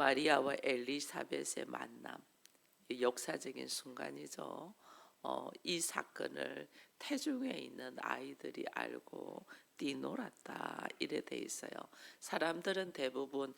마리아와 엘리사벳의 만남, 역사적인 순간이죠. 이 사건을 태중에 있는 아이들이 알고 뛰놀았다 이래 돼 있어요. 사람들은 대부분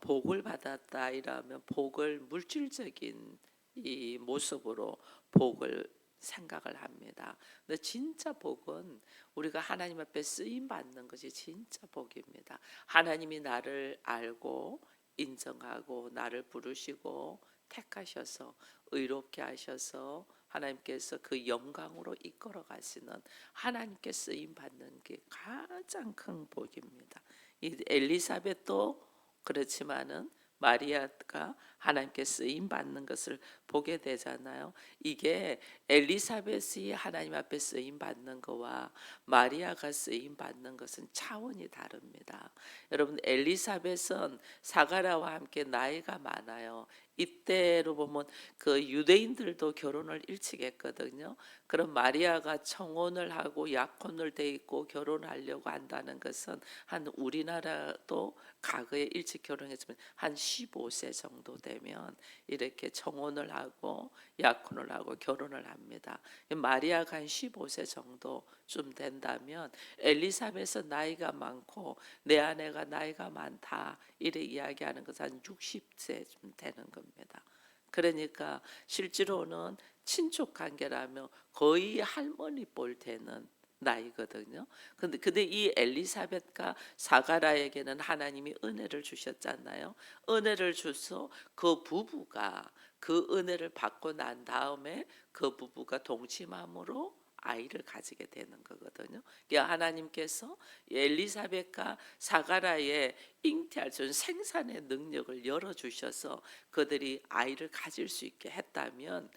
복을 받았다 이러면 복을 물질적인 이 모습으로 복을 생각을 합니다. 근데 진짜 복은 우리가 하나님 앞에 쓰임 받는 것이 진짜 복입니다. 하나님이 나를 알고 인정하고 나를 부르시고 택하셔서 의롭게 하셔서 하나님께서 그 영광으로 이끌어 가시는 하나님께 쓰임 받는 게 가장 큰 복입니다. 이 엘리사벳도 그렇지만은 마리아가 하나님께 쓰임 받는 것을 보게 되잖아요. 이게 엘리사벳이 하나님 앞에 쓰임 받는 거와 마리아가 쓰임 받는 것은 차원이 다릅니다. 여러분, 엘리사벳은 사가랴와 함께 나이가 많아요. 이때로 보면 그 유대인들도 결혼을 일찍 했거든요. 그럼 마리아가 청혼을 하고 약혼을 돼 있고 결혼하려고 한다는 것은 한 우리나라도 과거에 일찍 결혼했으면 한 15세 정도 되면 이렇게 청혼을 하고 약혼을 하고 결혼을 합니다. 마리아가 한 15세 정도쯤 된다면 엘리사벳은 나이가 많고 내 아내가 나이가 많다 이래 이야기하는 것은 한 60세쯤 되는 겁니다. 그러니까 실제로는 친족 관계라면 거의 할머니 볼 되는 나이거든요. 근데 이 엘리사벳과 사가라에게는 하나님이 은혜를 주셨잖아요. 은혜를 주서 그 부부가 그 은혜를 받고 난 다음에 그 부부가 동침함으로 아이를 가지게 되는 거거든요. 그러니까 하나님께서 엘리사벳과 사가라의 잉태할 수 있는 생산의 능력을 열어주셔서 그들이 아이를 가질 수 있게 했다면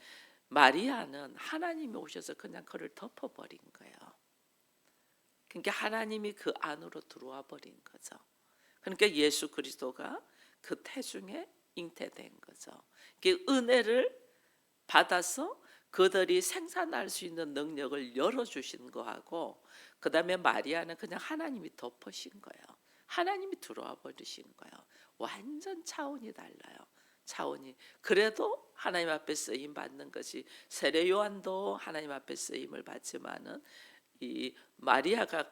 마리아는 하나님이 오셔서 그냥 그를 덮어버린 거예요. 그러니까 하나님이 그 안으로 들어와 버린 거죠. 그러니까 예수 그리스도가 그 태중에 잉태된 거죠. 그 은혜를 받아서 그들이 생산할 수 있는 능력을 열어주신 거하고 그 다음에 마리아는 그냥 하나님이 덮으신 거예요. 하나님이 들어와 버리신 거예요. 완전 차원이 달라요. 차원이. 그래도 하나님 앞에 쓰임 받는 것이 세례 요한도 하나님 앞에 쓰임을 받지만은 이 마리아가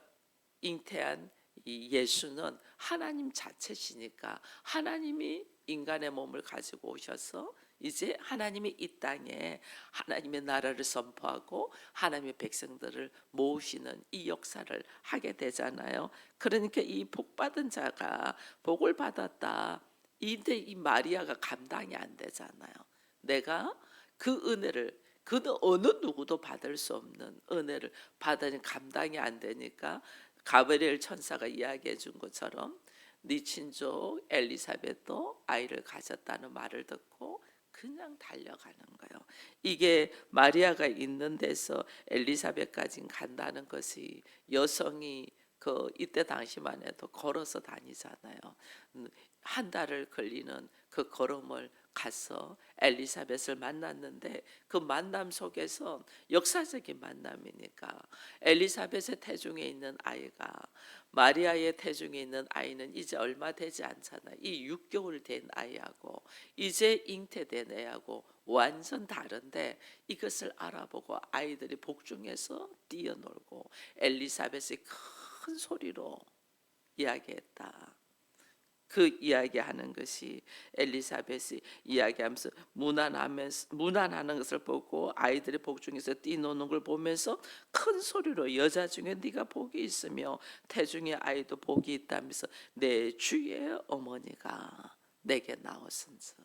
잉태한 이 예수는 하나님 자체시니까 하나님이 인간의 몸을 가지고 오셔서 이제 하나님이 이 땅에 하나님의 나라를 선포하고 하나님의 백성들을 모으시는 이 역사를 하게 되잖아요. 그러니까 이 복받은 자가 복을 받았다. 이때 이 마리아가 감당이 안 되잖아요. 내가 그 은혜를 그 어느 누구도 받을 수 없는 은혜를 받으니 감당이 안 되니까 가브리엘 천사가 이야기해 준 것처럼 네 친족 엘리사벳도 아이를 가졌다는 말을 듣고 그냥 달려가는 거예요. 이게 마리아가 있는 데서 엘리사벳까지 간다는 것이 여성이 그 이때 당시만 해도 걸어서 다니잖아요. 한 달을 걸리는 그 걸음을 가서 엘리사벳을 만났는데 그 만남 속에서 역사적인 만남이니까 엘리사벳의 태중에 있는 아이가 마리아의 태중에 있는 아이는 이제 얼마 되지 않잖아요. 이 6개월 된 아이하고 이제 잉태된 애하고 완전 다른데 이것을 알아보고 아이들이 복중에서 뛰어놀고 엘리사벳이 큰 소리로 이야기했다. 그 이야기하는 것이 엘리사벳이 이야기하면서 무난하는 것을 보고 아이들이 복중에서 뛰노는 걸 보면서 큰 소리로 여자 중에 네가 복이 있으며 태중의 아이도 복이 있다면서 내 주의 어머니가 내게 나왔은즉.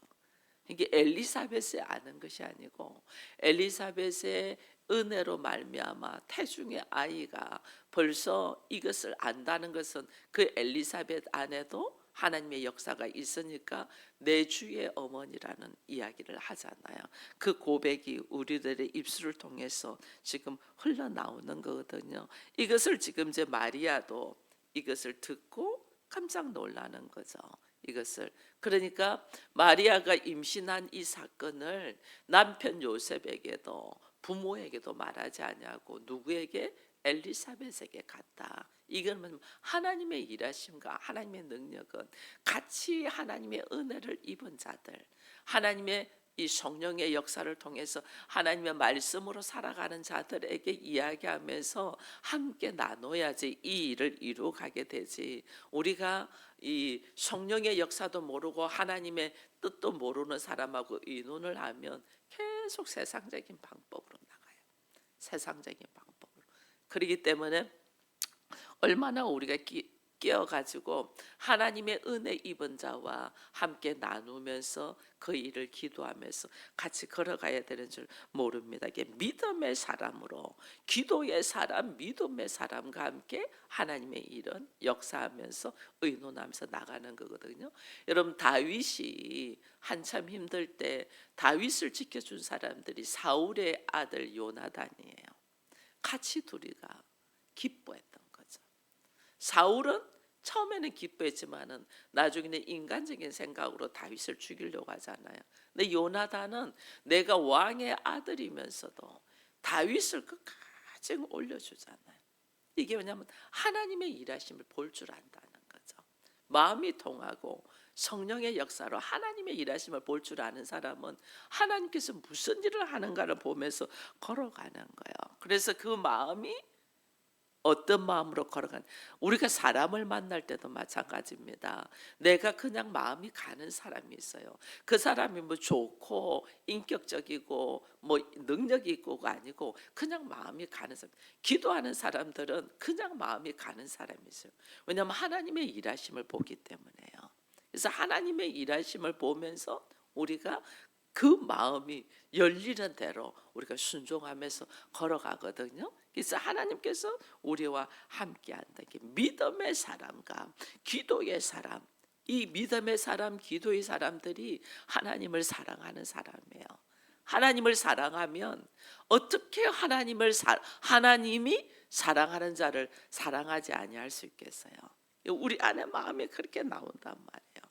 이게 엘리사벳이 아는 것이 아니고 엘리사벳의 은혜로 말미암아 태중의 아이가 벌써 이것을 안다는 것은 그 엘리사벳 안에도 하나님의 역사가 있으니까 내 주의 어머니라는 이야기를 하잖아요. 그 고백이 우리들의 입술을 통해서 지금 흘러나오는 거거든요. 이것을 지금 이제 마리아도 이것을 듣고 깜짝 놀라는 거죠. 이것을 그러니까 마리아가 임신한 이 사건을 남편 요셉에게도 부모에게도 말하지 아니하고 누구에게 엘리사벳에게 갔다. 이건 하나님의 일하심과 하나님의 능력은 같이 하나님의 은혜를 입은 자들, 하나님의 이 성령의 역사를 통해서 하나님의 말씀으로 살아가는 자들에게 이야기하면서 함께 나눠야지 이 일을 이루어가게 되지. 우리가 이 성령의 역사도 모르고 하나님의 뜻도 모르는 사람하고 의논을 하면 계속 세상적인 방법으로 나가요. 세상적인 방법으로. 그렇기 때문에 얼마나 우리가 깨어가지고 하나님의 은혜 입은 자와 함께 나누면서 그 일을 기도하면서 같이 걸어가야 되는 줄 모릅니다. 이게 믿음의 사람으로, 기도의 사람, 믿음의 사람과 함께 하나님의 일은 역사하면서 의논하면서 나가는 거거든요. 여러분, 다윗이 한참 힘들 때 다윗을 지켜준 사람들이 사울의 아들 요나단이에요. 같이 둘이가 기뻐했던 거죠. 사울은 처음에는 기뻐했지만은 나중에는 인간적인 생각으로 다윗을 죽이려고 하잖아요. 근데 요나단은 내가 왕의 아들이면서도 다윗을 끝까지 올려주잖아요. 이게 왜냐하면 하나님의 일하심을 볼 줄 안다는 거죠. 마음이 통하고 성령의 역사로 하나님의 일하심을 볼 줄 아는 사람은 하나님께서 무슨 일을 하는가를 보면서 걸어가는 거예요. 그래서 그 마음이 어떤 마음으로 걸어간, 우리가 사람을 만날 때도 마찬가지입니다. 내가 그냥 마음이 가는 사람이 있어요. 그 사람이 뭐 좋고 인격적이고 뭐 능력이 있고가 아니고 그냥 마음이 가는 사람. 기도하는 사람들은 그냥 마음이 가는 사람이 있어요. 왜냐하면 하나님의 일하심을 보기 때문에요. 그래서 하나님의 일하심을 보면서 우리가 그 마음이 열리는 대로 우리가 순종하면서 걸어가거든요. 그래서 하나님께서 우리와 함께한다. 믿음의 사람과 기도의 사람, 이 믿음의 사람, 기도의 사람들이 하나님을 사랑하는 사람이에요. 하나님을 사랑하면 어떻게 하나님이 사랑하는 자를 사랑하지 아니할 수 있겠어요? 우리 안에 마음이 그렇게 나온단 말이에요.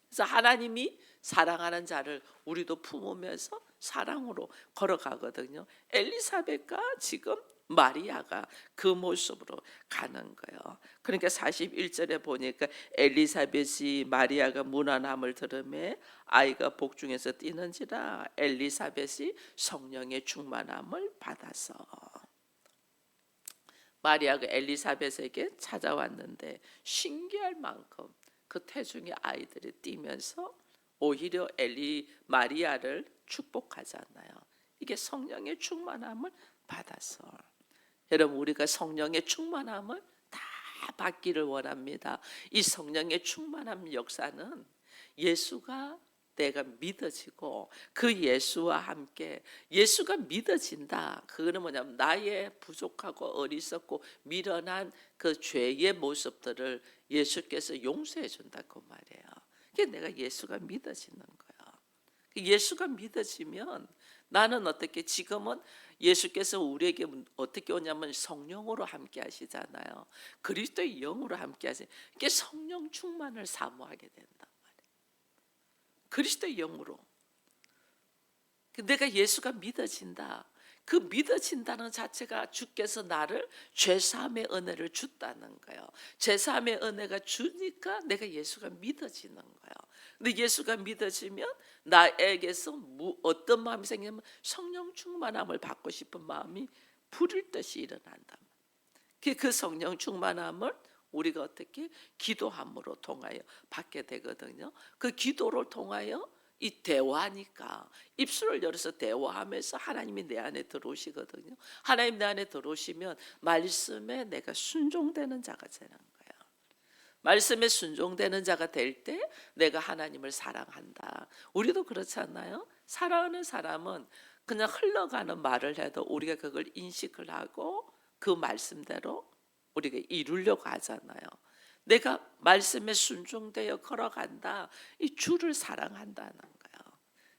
그래서 하나님이 사랑하는 자를 우리도 품으면서 사랑으로 걸어가거든요. 엘리사벳과 지금 마리아가 그 모습으로 가는 거예요. 그러니까 41절에 보니까 엘리사벳이 마리아가 문안함을 들으매 아이가 복중에서 뛰는지라 엘리사벳이 성령의 충만함을 받아서. 마리아가 엘리사벳에게 찾아왔는데 신기할 만큼 그 태중의 아이들이 뛰면서 오히려 마리아를 축복하잖아요. 이게 성령의 충만함을 받아서. 여러분, 우리가 성령의 충만함을 다 받기를 원합니다. 이 성령의 충만함 역사는 예수가 내가 믿어지고 그 예수와 함께 예수가 믿어진다. 그거는 뭐냐면 나의 부족하고 어리석고 미련한 그 죄의 모습들을 예수께서 용서해 준다고 말이에요. 그게 내가 예수가 믿어지는 거야. 예수가 믿어지면 나는 어떻게, 지금은 예수께서 우리에게 어떻게 오냐면 성령으로 함께 하시잖아요. 그리스도의 영으로 함께 하세요. 이게 성령 충만을 사모하게 된다. 그리스도의 영으로. 내가 예수가 믿어진다. 그 믿어진다는 자체가 주께서 나를 죄사함의 은혜를 줬다는 거예요. 죄사함의 은혜가 주니까 내가 예수가 믿어지는 거예요. 근데 예수가 믿어지면 나에게서 어떤 마음이 생기냐면 성령 충만함을 받고 싶은 마음이 불일 듯이 일어난다. 그 성령 충만함을 우리가 어떻게 기도함으로 통하여 받게 되거든요. 그 기도를 통하여 이 대화니까 입술을 열어서 대화하면서 하나님이 내 안에 들어오시거든요. 하나님 내 안에 들어오시면 말씀에 내가 순종되는 자가 되는 거예요. 말씀에 순종되는 자가 될 때 내가 하나님을 사랑한다. 우리도 그렇지 않나요? 사랑하는 사람은 그냥 흘러가는 말을 해도 우리가 그걸 인식을 하고 그 말씀대로 우리가 이루려고 하잖아요. 내가 말씀에 순종되어 걸어간다. 이 주를 사랑한다는 거예요.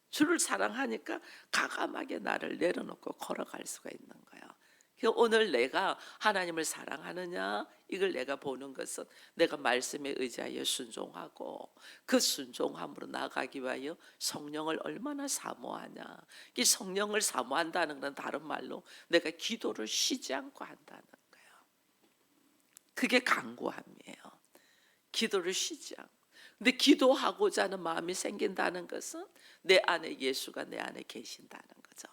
주를 사랑하니까 가감하게 나를 내려놓고 걸어갈 수가 있는 거예요. 오늘 내가 하나님을 사랑하느냐, 이걸 내가 보는 것은 내가 말씀에 의지하여 순종하고 그 순종함으로 나아가기 위하여 성령을 얼마나 사모하냐. 이 성령을 사모한다는 건 다른 말로 내가 기도를 쉬지 않고 한다는 거예요. 그게 간구함이에요. 기도를 쉬지 않고. 근데 기도하고자 하는 마음이 생긴다는 것은 내 안에 예수가 내 안에 계신다는 거죠.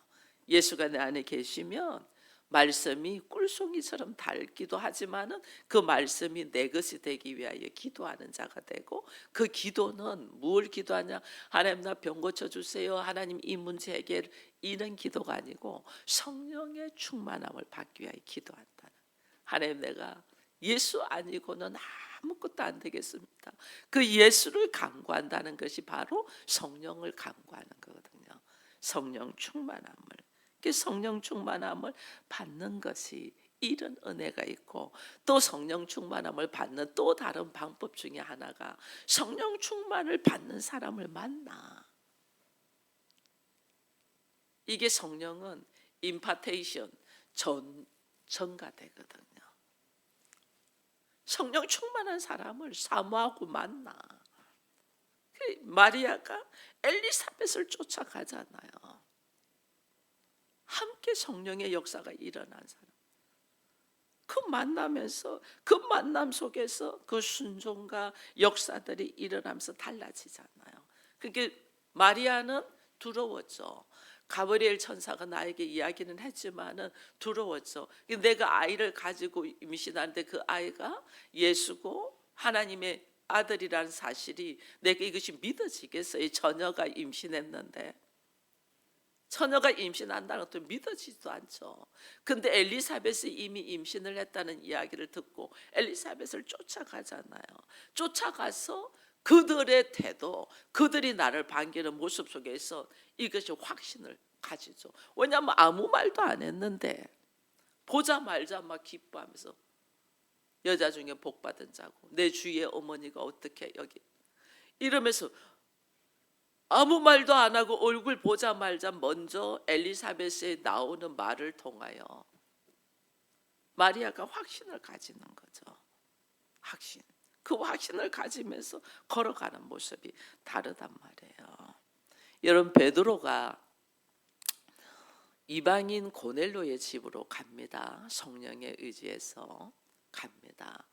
예수가 내 안에 계시면 말씀이 꿀송이처럼 닳기도 하지만은 그 말씀이 내 것이 되기 위하여 기도하는 자가 되고, 그 기도는 무엇을 기도하냐? 하나님 나 병 고쳐 주세요. 하나님 이 문제 해결, 이런 기도가 아니고 성령의 충만함을 받기 위하여 기도한다. 하나님 내가 예수 아니고는 아무것도 안 되겠습니다. 그 예수를 간구한다는 것이 바로 성령을 간구하는 거거든요. 성령 충만함을. 그 성령 충만함을 받는 것이 이런 은혜가 있고, 또 성령 충만함을 받는 또 다른 방법 중에 하나가 성령 충만을 받는 사람을 만나. 이게 성령은 임파테이션, 전가되거든요. 성령 충만한 사람을 사모하고 만나. 마리아가 엘리사벳을 쫓아가잖아요. 함께 성령의 역사가 일어난 사람. 그 만나면서, 그 만남 속에서 그 순종과 역사들이 일어나면서 달라지잖아요. 그게 마리아는 두려웠죠. 가브리엘 천사가 나에게 이야기는 했지만은 두려웠죠. 내가 아이를 가지고 임신하는데 그 아이가 예수고 하나님의 아들이라는 사실이 내게 이것이 믿어지겠어요? 처녀가 임신했는데. 처녀가 임신한다는 것도 믿어지지도 않죠. 근데 엘리사벳이 이미 임신을 했다는 이야기를 듣고 엘리사벳을 쫓아가잖아요. 쫓아가서 그들의 태도, 그들이 나를 반기는 모습 속에서 이것이 확신을 가지죠. 왜냐하면 아무 말도 안 했는데 보자마자 막 기뻐하면서 여자 중에 복 받은 자고 내 주의 어머니가 어떻게 여기 이러면서 아무 말도 안 하고 얼굴 보자마자 먼저 엘리사벳에 나오는 말을 통하여 마리아가 확신을 가지는 거죠. 확신. 그 확신을 가지면서 걸어가는 모습이 다르단 말이에요. 여러분, 베드로가 이방인 고넬로의 집으로 갑니다. 성령에 의지해서 갑니다.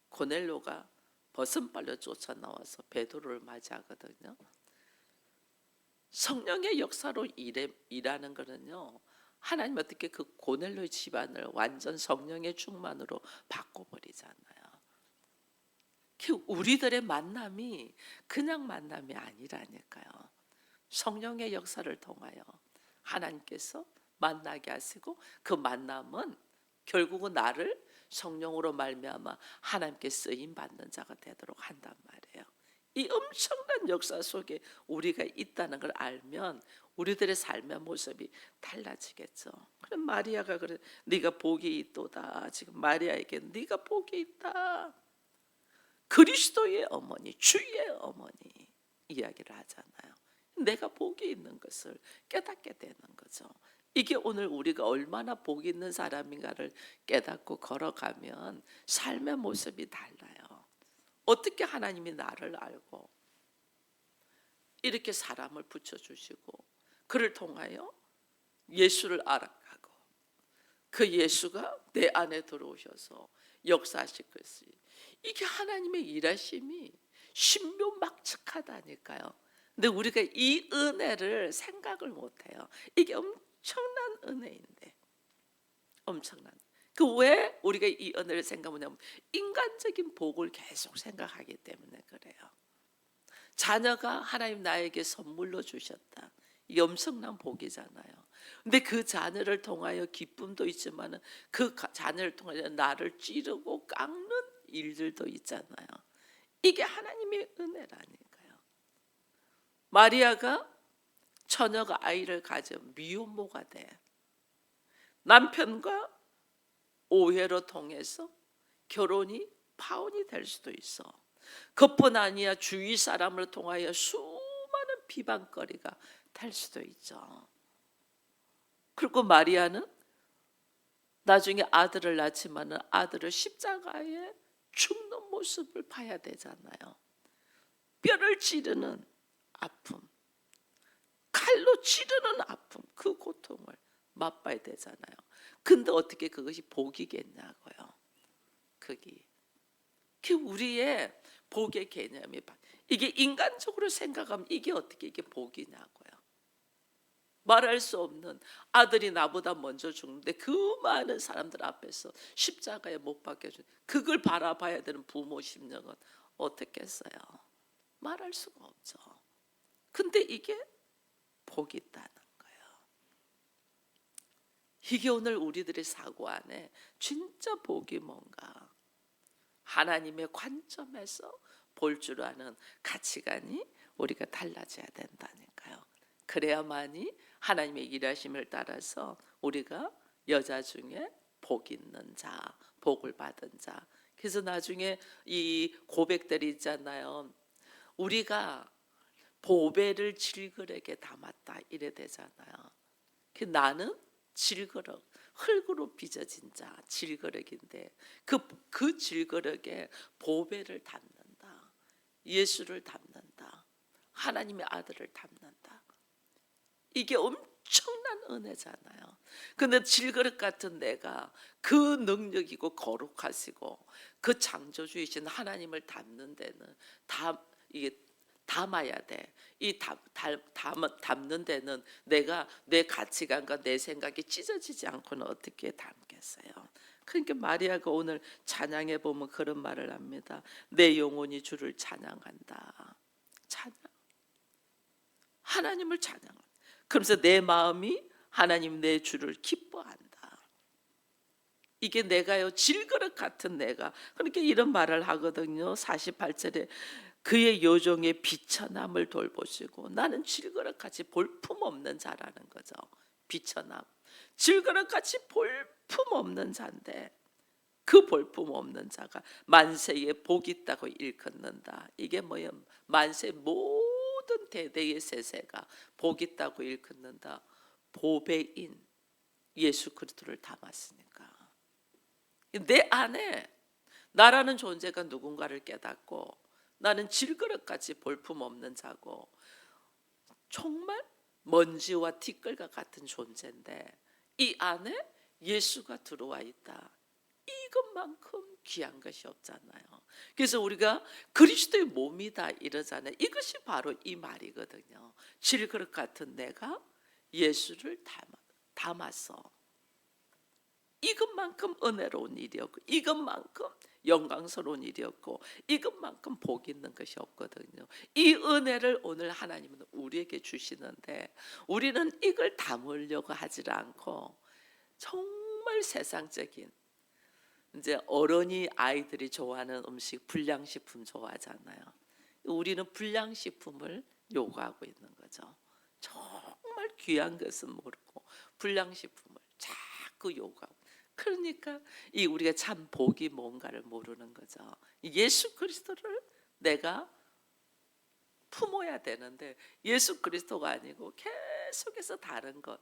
고넬로가 버선발로 쫓아 나와서 베드로를 맞이하거든요. 성령의 역사로 일하는 거는요, 하나님 어떻게 그 고넬로의 집안을 완전 성령의 충만으로 바꿔버리잖아요. 우리들의 만남이 그냥 만남이 아니라니까요. 성령의 역사를 통하여 하나님께서 만나게 하시고, 그 만남은 결국은 나를 성령으로 말미암아 하나님께 쓰임 받는 자가 되도록 한단 말이에요. 이 엄청난 역사 속에 우리가 있다는 걸 알면 우리들의 삶의 모습이 달라지겠죠. 그럼 마리아가 그래, 네가 복이 있도다. 지금 마리아에게 네가 복이 있다. 그리스도의 어머니, 주의 어머니 이야기를 하잖아요. 내가 복이 있는 것을 깨닫게 되는 거죠. 이게 오늘 우리가 얼마나 복 있는 사람인가를 깨닫고 걸어가면 삶의 모습이 달라요. 어떻게 하나님이 나를 알고 이렇게 사람을 붙여주시고 그를 통하여 예수를 알아가고 그 예수가 내 안에 들어오셔서 역사하실 것이, 이게 하나님의 일하심이 신묘막측하다니까요. 근데 우리가 이 은혜를 생각을 못해요. 이게 엄청난 은혜인데, 엄청난. 그 왜 우리가 이 은혜를 생각하냐면 인간적인 복을 계속 생각하기 때문에 그래요. 자녀가 하나님 나에게 선물로 주셨다. 이 엄청난 복이잖아요. 근데 그 자녀를 통하여 기쁨도 있지만 그 자녀를 통하여 나를 찌르고 깎는 일들도 있잖아요. 이게 하나님의 은혜라니까요. 마리아가 처녀가 아이를 가져 미혼모가 돼. 남편과 오해로 통해서 결혼이 파혼이 될 수도 있어. 그뿐 아니야 주위 사람을 통하여 수많은 비방거리가 될 수도 있죠. 그리고 마리아는 나중에 아들을 낳지만 아들을 십자가에 죽는 모습을 봐야 되잖아요. 뼈를 찌르는 아픔, 칼로 찌르는 아픔, 그 고통을 맛봐야 되잖아요. 근데 어떻게 그것이 복이겠냐고요. 그게 그 우리의 복의 개념이 이게 인간적으로 생각하면 이게 어떻게 이게 복이냐고요. 말할 수 없는 아들이 나보다 먼저 죽는데 그 많은 사람들 앞에서 십자가에 못 박혀준 그걸 바라봐야 되는 부모 심령은 어떻겠어요? 말할 수가 없죠. 근데 이게 복이 있다는 거예요. 이게 오늘 우리들의 사고 안에 진짜 복이 뭔가 하나님의 관점에서 볼 줄 아는 가치관이 우리가 달라져야 된다니까요. 그래야만이 하나님의 일하심을 따라서 우리가 여자 중에 복 있는 자, 복을 받은 자. 그래서 나중에 이 고백들이 있잖아요. 우리가 보배를 질그릇에 담았다 이래 되잖아요. 그 나는 질그릇, 흙으로 빚어진 자, 질그릇인데 그 질그릇에 보배를 담는다. 예수를 담는다. 하나님의 아들을 담는다. 이게 엄청난 은혜잖아요. 근데 질그릇 같은 내가 그 능력이고 거룩하시고 그 창조주이신 하나님을 담는 데는 이게 담아야 돼. 담는 데는 내가 내 가치관과 내 생각이 찢어지지 않고는 어떻게 담겠어요? 그러니까 마리아가 오늘 찬양해 보면 그런 말을 합니다. 내 영혼이 주를 찬양한다. 찬양. 하나님을 찬양. 그러면서 내 마음이 하나님 내 주를 기뻐한다. 이게 내가요 질그릇 같은 내가 그러니까 이런 말을 하거든요. 48절에 그의 요종의 비천함을 돌보시고 나는 질그릇같이 볼품없는 자라는 거죠. 비천함 질그릇같이 볼품없는 자인데 그 볼품없는 자가 만세에 복이 있다고 일컫는다. 이게 뭐예요? 만세 모든 대대의 세세가 복이 있다고 일컫는다. 보배인 예수 그리스도를 담았으니까 내 안에 나라는 존재가 누군가를 깨닫고 나는 질그릇같이 볼품없는 자고 정말 먼지와 티끌과 같은 존재인데 이 안에 예수가 들어와 있다. 이것만큼 귀한 것이 없잖아요. 그래서 우리가 그리스도의 몸이다 이러잖아요. 이것이 바로 이 말이거든요. 질그릇 같은 내가 예수를 담아서 이것만큼 은혜로운 일이었고 이것만큼 영광스러운 일이었고 이것만큼 복 있는 것이 없거든요. 이 은혜를 오늘 하나님은 우리에게 주시는데 우리는 이걸 담으려고 하지 않고 정말 세상적인 이제 어른이 아이들이 좋아하는 음식 불량식품 좋아하잖아요. 우리는 불량식품을 요구하고 있는 거죠. 정말 귀한 것은 모르고 불량식품을 자꾸 요구하고 그러니까 이 우리가 참 복이 뭔가를 모르는 거죠. 예수 그리스도를 내가 품어야 되는데 예수 그리스도가 아니고 계속해서 다른 것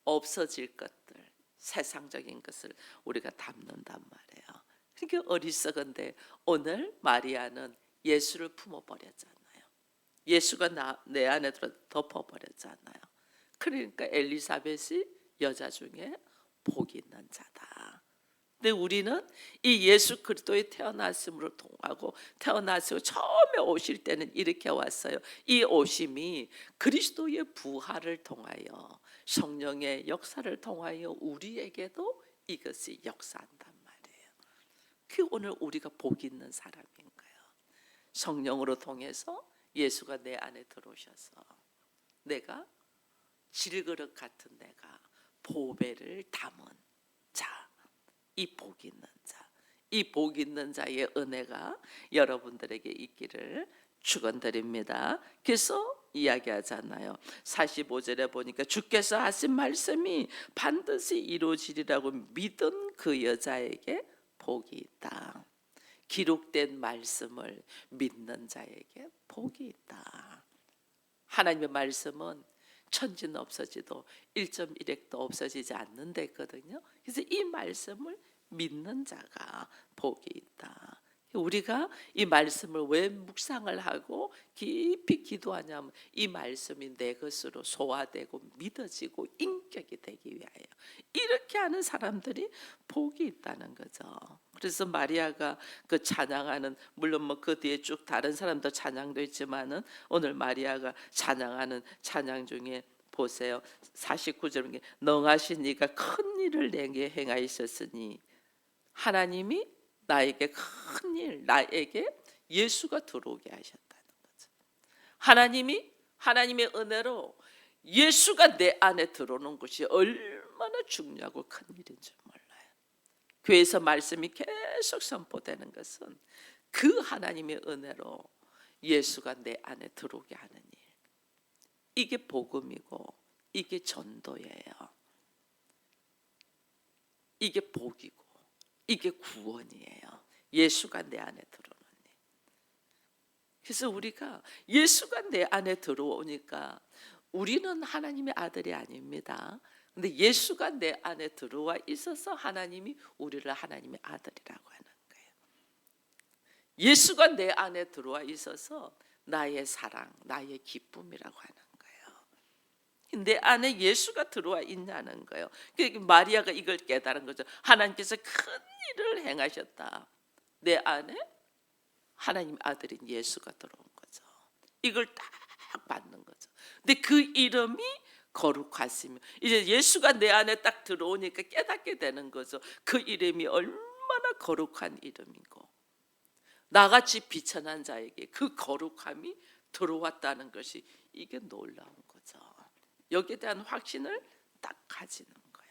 없어질 것들 세상적인 것을 우리가 담는단 말이에요. 그러니까 어리석은데 오늘 마리아는 예수를 품어버렸잖아요. 예수가 내 안에 들어 덮어버렸잖아요. 그러니까 엘리사벳이 여자 중에 복이 있는 자다. 근데 우리는 이 예수 그리스도의 태어났음으로 통하고 태어나시고 처음에 오실 때는 이렇게 왔어요. 이 오심이 그리스도의 부활을 통하여 성령의 역사를 통하여 우리에게도 이것이 역사한단 말이에요. 그 오늘 우리가 복 있는 사람인 거예요. 성령으로 통해서 예수가 내 안에 들어오셔서 내가 질그릇 같은 내가 보배를 담은 자, 이 복 있는 자, 이 복 있는 자의 은혜가 여러분들에게 있기를 축원드립니다. 그래서 이야기하잖아요. 45절에 보니까 주께서 하신 말씀이 반드시 이루어지리라고 믿은 그 여자에게 복이 있다. 기록된 말씀을 믿는 자에게 복이 있다. 하나님의 말씀은 천지는 없어지도 1.1핵도 없어지지 않는 데거든요. 그래서 이 말씀을 믿는 자가 복이 있다. 우리가 이 말씀을 왜 묵상을 하고 깊이 기도하냐면 이 말씀이 내 것으로 소화되고 믿어지고 인격이 되기 위하여 이렇게 하는 사람들이 복이 있다는 거죠. 그래서 마리아가 그 찬양하는, 물론 뭐 그 뒤에 쭉 다른 사람도 찬양도 있지만은 오늘 마리아가 찬양하는 찬양 중에 보세요. 49절, 능하신 이가 큰 일을 내게 행하셨으니, 하나님이 나에게 큰 일, 나에게 예수가 들어오게 하셨다는 거죠. 하나님의 은혜로 예수가 내 안에 들어오는 것이 얼마나 중요하고 큰 일인 줄 몰라요. 교회에서 말씀이 계속 선포되는 것은 그 하나님의 은혜로 예수가 내 안에 들어오게 하는 일. 이게 복음이고 이게 전도예요. 이게 복이고 이게 구원이에요. 예수가 내 안에 들어오는 일. 그래서 우리가 예수가 내 안에 들어오니까 우리는 하나님의 아들이 아닙니다. 근데 예수가 내 안에 들어와 있어서 하나님이 우리를 하나님의 아들이라고 하는 거예요. 예수가 내 안에 들어와 있어서 나의 사랑, 나의 기쁨이라고 하는 거예요. 내 안에 예수가 들어와 있냐는 거예요. 마리아가 이걸 깨달은 거죠. 하나님께서 큰 일을 행하셨다. 내 안에 하나님 아들인 예수가 들어온 거죠. 이걸 딱 받는 거죠. 근데 그 이름이 거룩하시며, 이제 예수가 내 안에 딱 들어오니까 깨닫게 되는 거죠. 그 이름이 얼마나 거룩한 이름이고 나같이 비천한 자에게 그 거룩함이 들어왔다는 것이 이게 놀라운 거죠. 여기에 대한 확신을 딱 가지는 거야.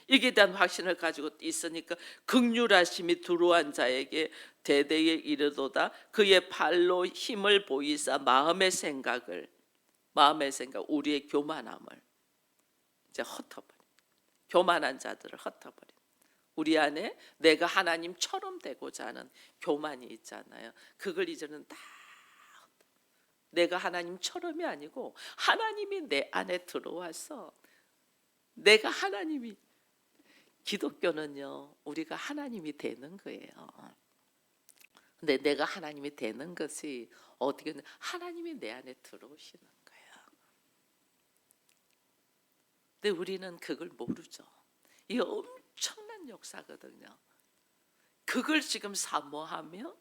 여기에 대한 확신을 가지고 있으니까 긍휼하심이 들어온 자에게 대대에 이르도다. 그의 발로 힘을 보이사 마음의 생각, 우리의 교만함을 이제 흩어버린, 교만한 자들을 흩어버린, 우리 안에 내가 하나님처럼 되고자 하는 교만이 있잖아요. 그걸 이제는 다, 내가 하나님처럼이 아니고 하나님이 내 안에 들어와서 내가 하나님이, 기독교는요 우리가 하나님이 되는 거예요. 근데 내가 하나님이 되는 것이 어떻게, 하나님이 내 안에 들어오시는 거예요. 근데 우리는 그걸 모르죠. 이게 엄청난 역사거든요. 그걸 지금 사모하며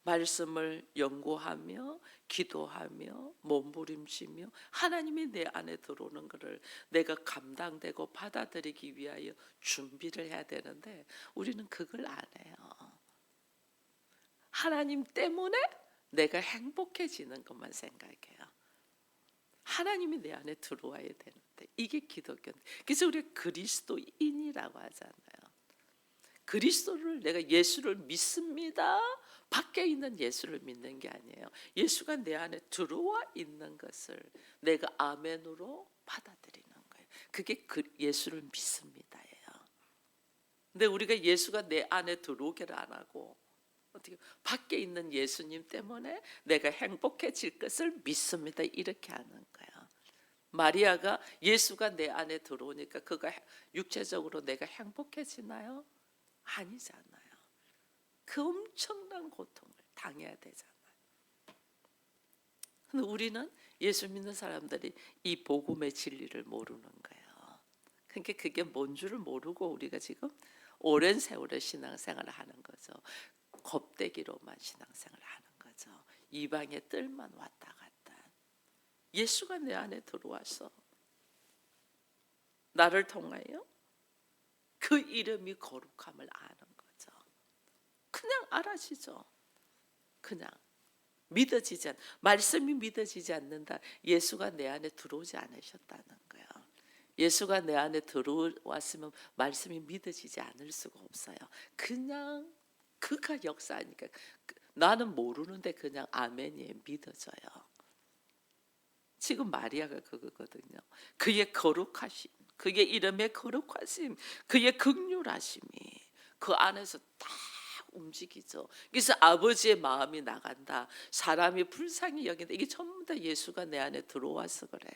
말씀을 연구하며 기도하며 몸부림치며 하나님이 내 안에 들어오는 것을 내가 감당되고 받아들이기 위하여 준비를 해야 되는데 우리는 그걸 안 해요. 하나님 때문에 내가 행복해지는 것만 생각해요. 하나님이 내 안에 들어와야 되는데 이게 기독교인데, 그래서 우리가 그리스도인이라고 하잖아요. 그리스도를, 내가 예수를 믿습니다 밖에 있는 예수를 믿는 게 아니에요. 예수가 내 안에 들어와 있는 것을 내가 아멘으로 받아들이는 거예요. 그게 예수를 믿습니다예요. 근데 우리가 예수가 내 안에 들어오기를 안 하고 어떻게 밖에 있는 예수님 때문에 내가 행복해질 것을 믿습니다 이렇게 하는 거야. 마리아가 예수가 내 안에 들어오니까 그가 육체적으로 내가 행복해지나요? 아니잖아요. 그 엄청난 고통을 당해야 되잖아요. 근데 우리는 예수 믿는 사람들이 이 복음의 진리를 모르는 거예요. 그러니까 그게 뭔 줄을 모르고 우리가 지금 오랜 세월의 신앙생활을 하는 거죠. 겁대기로만 신앙생활을 하는 거죠. 이방의 뜰만 왔다 갔다. 예수가 내 안에 들어와서 나를 통하여 그 이름이 거룩함을 아는 거죠. 그냥 알아지죠. 그냥 믿어지지 않, 말씀이 믿어지지 않는다. 예수가 내 안에 들어오지 않으셨다는 거예요. 예수가 내 안에 들어왔으면 말씀이 믿어지지 않을 수가 없어요. 그냥 그가 역사하니까 나는 모르는데 그냥 아멘이에요. 믿어져요. 지금 마리아가 그거거든요. 그의 거룩하심, 그의 이름의 거룩하심, 그의 긍휼하심이 그 안에서 딱 움직이죠. 그래서 아버지의 마음이 나간다. 사람이 불쌍히 여긴다. 이게 전부 다 예수가 내 안에 들어와서 그래요.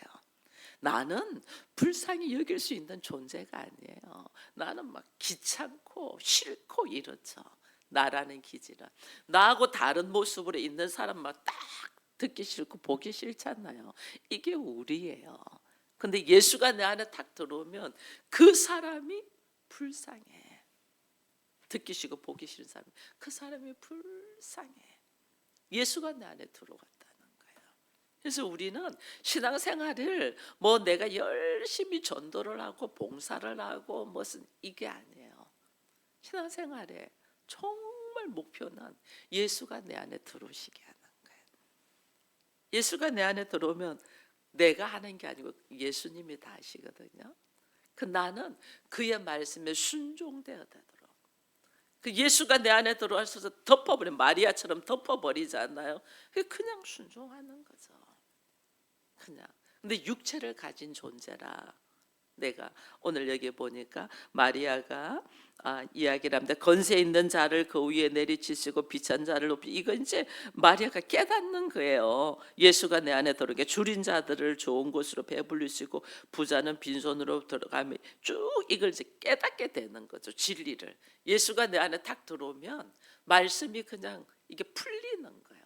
나는 불쌍히 여길 수 있는 존재가 아니에요. 나는 막 귀찮고 싫고 이렇죠. 나라는 기질은 나하고 다른 모습으로 있는 사람만 딱 듣기 싫고 보기 싫잖아요. 이게 우리예요. 근데 예수가 내 안에 탁 들어오면 그 사람이 불쌍해. 듣기 싫고 보기 싫은 사람, 그 사람이 불쌍해. 예수가 내 안에 들어갔다는 거예요. 그래서 우리는 신앙생활을 뭐 내가 열심히 전도를 하고 봉사를 하고 무슨 이게 아니에요. 신앙생활에 정말 목표는 예수가 내 안에 들어오시게 하는 거예요. 예수가 내 안에 들어오면 내가 하는 게 아니고 예수님이 다 하시거든요. 그 나는 그의 말씀에 순종되어야 되도록. 그 예수가 내 안에 들어와서 덮어버려, 마리아처럼 덮어버리잖아요. 그냥 순종하는 거죠. 그냥. 근데 육체를 가진 존재라. 내가 오늘 여기 보니까 마리아가 이야기를 합니다. 건세 있는 자를 그 위에 내리치시고 비찬 자를 높이, 이거 이제 마리아가 깨닫는 거예요. 예수가 내 안에 들어오게 줄인 자들을 좋은 곳으로 배불리시고 부자는 빈손으로 들어가며 쭉 이걸 이제 깨닫게 되는 거죠. 진리를. 예수가 내 안에 탁 들어오면 말씀이 그냥 이게 풀리는 거예요.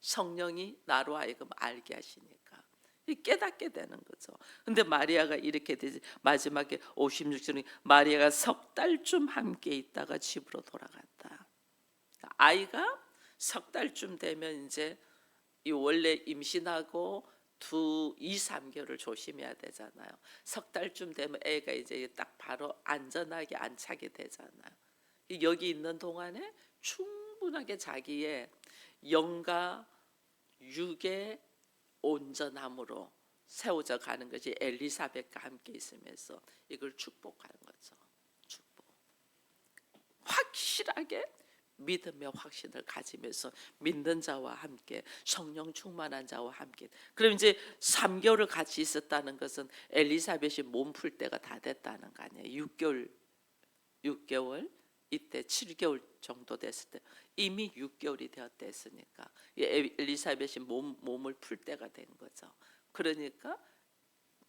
성령이 나로 하여금 알게 하시니까 깨닫게 되는 거죠. 근데 마리아가 이렇게 되지. 마지막에 56절에 마리아가 석 달쯤 함께 있다가 집으로 돌아갔다. 아이가 석 달쯤 되면 이제 이 원래 임신하고 2, 3개월을 조심해야 되잖아요. 석 달쯤 되면 애가 이제 딱 바로 안전하게 안착이 되잖아요. 여기 있는 동안에 충분하게 자기의 영과 육의 온전함으로 세워져 가는 것이 엘리사벳과 함께 있으면서 이걸 축복하는 거죠. 축복. 확실하게 믿음의 확신을 가지면서 믿는 자와 함께 성령 충만한 자와 함께. 그럼 이제 3개월을 같이 있었다는 것은 엘리사벳이 몸 풀 때가 다 됐다는 거 아니에요. 6개월 이때 7개월 정도 됐을 때 이미 6개월이 되었댔으니까 엘리사벳이 몸을 풀 때가 된 거죠. 그러니까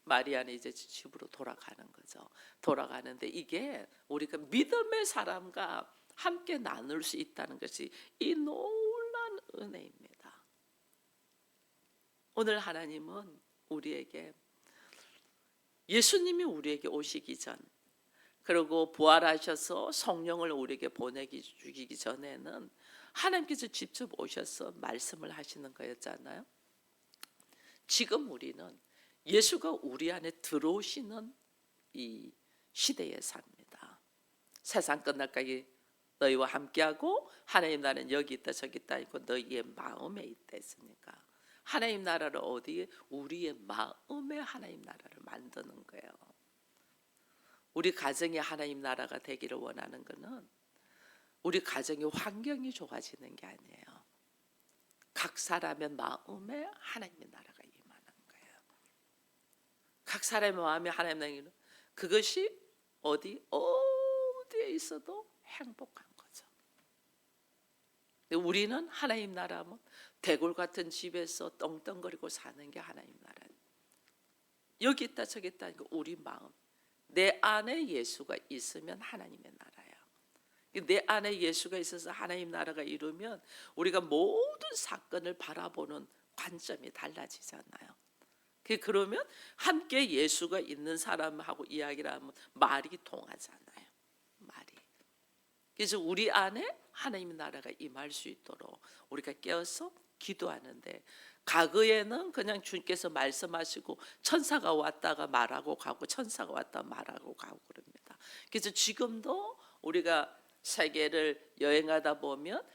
마리아는 이제 집으로 돌아가는 거죠. 돌아가는데 이게 우리가 믿음의 사람과 함께 나눌 수 있다는 것이 이 놀라운 은혜입니다. 오늘 하나님은 우리에게, 예수님이 우리에게 오시기 전, 그리고 부활하셔서 성령을 우리에게 보내주기 전에는 하나님께서 직접 오셔서 말씀을 하시는 거였잖아요. 지금 우리는 예수가 우리 안에 들어오시는 이 시대에 삽니다. 세상 끝날까지 너희와 함께하고 하나님 나라는 여기 있다 저기 있다 있고 너희의 마음에 있다 했으니까 하나님 나라를 어디에? 우리의 마음에 하나님 나라를 만드는 거예요. 우리 가정이 하나님 나라가 되기를 원하는 것은 우리 가정의 환경이 좋아지는 게 아니에요. 각 사람의 마음에 하나님의 나라가 임하는 거예요. 각 사람의 마음에 하나님의 나라가, 그것이 어디에 있어도 행복한 거죠. 우리는 하나님 나라면 대골 같은 집에서 떵떵거리고 사는 게 하나님 나라예요. 여기 있다 저기 있다 우리 마음, 내 안에 예수가 있으면 하나님의 나라예요. 내 안에 예수가 있어서 하나님 나라가 이루면 우리가 모든 사건을 바라보는 관점이 달라지잖아요. 그러면 함께 예수가 있는 사람하고 이야기를 하면 말이 통하잖아요. 말이. 그래서 우리 안에 하나님의 나라가 임할 수 있도록 우리가 깨어서 기도하는데, 과거에는 그냥 주님께서 말씀하시고 천사가 왔다가 말하고 가고 천사가 왔다가 말하고 가고 그럽니다. 그래서 지금도 우리가 세계를 여행하다 보면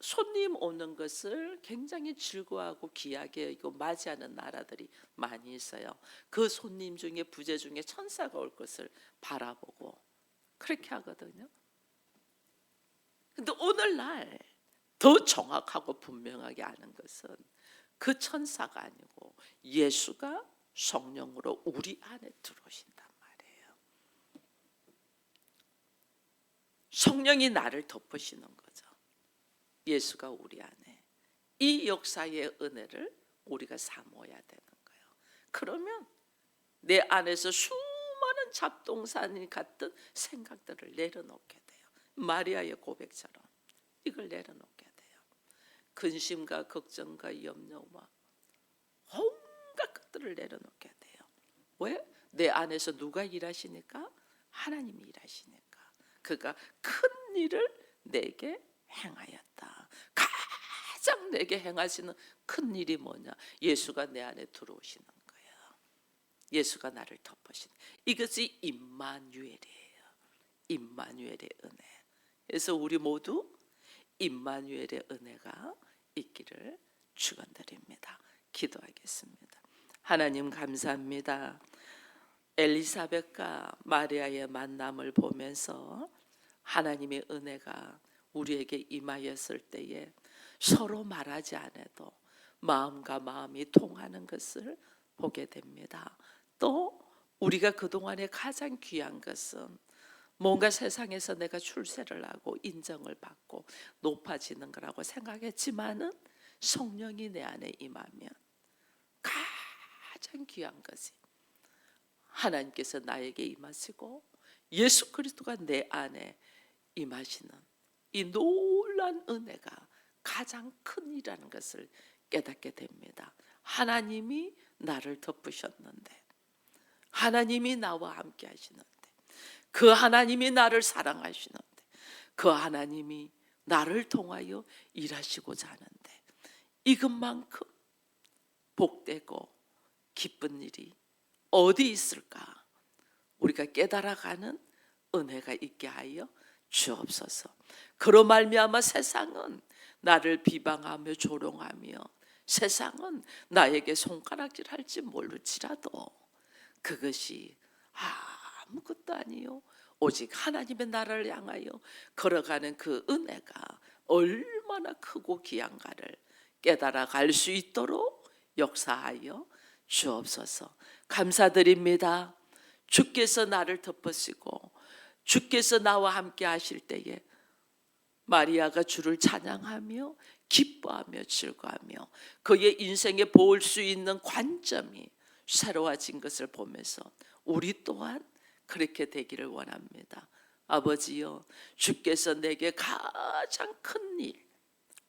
손님 오는 것을 굉장히 즐거워하고 귀하게 여기고 맞이하는 나라들이 많이 있어요. 그 손님 중에 부재 중에 천사가 올 것을 바라보고 그렇게 하거든요. 근데 오늘날 더 정확하고 분명하게 아는 것은 그 천사가 아니고 예수가 성령으로 우리 안에 들어오신단 말이에요. 성령이 나를 덮으시는 거죠. 예수가 우리 안에. 이 역사의 은혜를 우리가 사모해야 되는 거예요. 그러면 내 안에서 수많은 잡동사니 같은 생각들을 내려놓게 돼요. 마리아의 고백처럼 이걸 내려놓게 돼요. 근심과 걱정과 염려와 온갖 것들을 내려놓게 돼요. 왜? 내 안에서 누가 일하시니까? 하나님이 일하시니까. 그가 큰 일을 내게 행하였다. 가장 내게 행하시는 큰 일이 뭐냐? 예수가 내 안에 들어오시는 거예요. 예수가 나를 덮으시는, 이것이 임마누엘이에요. 임마누엘의 은혜. 그래서 우리 모두 임마누엘의 은혜가 있기를 축원드립니다. 기도하겠습니다. 하나님 감사합니다. 엘리사벳과 마리아의 만남을 보면서 하나님의 은혜가 우리에게 임하였을 때에 서로 말하지 않아도 마음과 마음이 통하는 것을 보게 됩니다. 또 우리가 그동안에 가장 귀한 것은 뭔가 세상에서 내가 출세를 하고 인정을 받고 높아지는 거라고 생각했지만은 성령이 내 안에 임하면 가장 귀한 것이 하나님께서 나에게 임하시고 예수 그리스도가 내 안에 임하시는 이 놀라운 은혜가 가장 큰 일이라는 것을 깨닫게 됩니다. 하나님이 나를 덮으셨는데, 하나님이 나와 함께 하시는데, 그 하나님이 나를 사랑하시는데, 그 하나님이 나를 통하여 일하시고자 하는데, 이것만큼 복되고 기쁜 일이 어디 있을까? 우리가 깨달아가는 은혜가 있게 하여 주옵소서. 그로 말미암아 세상은 나를 비방하며 조롱하며 세상은 나에게 손가락질할지 모를지라도 그것이 아무것도 아니요, 오직 하나님의 나라를 향하여 걸어가는 그 은혜가 얼마나 크고 귀한가를 깨달아 갈 수 있도록 역사하여 주옵소서. 감사드립니다. 주께서 나를 덮으시고 주께서 나와 함께 하실 때에 마리아가 주를 찬양하며 기뻐하며 즐거워하며 그의 인생에 볼 수 있는 관점이 새로워진 것을 보면서 우리 또한 그렇게 되기를 원합니다. 아버지여, 주께서 내게 가장 큰 일,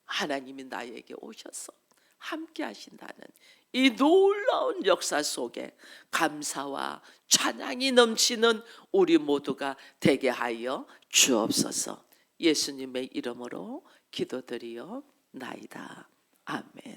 하나님이 나에게 오셔서 함께 하신다는 이 놀라운 역사 속에 감사와 찬양이 넘치는 우리 모두가 되게 하여 주옵소서. 예수님의 이름으로 기도드리옵나이다. 아멘.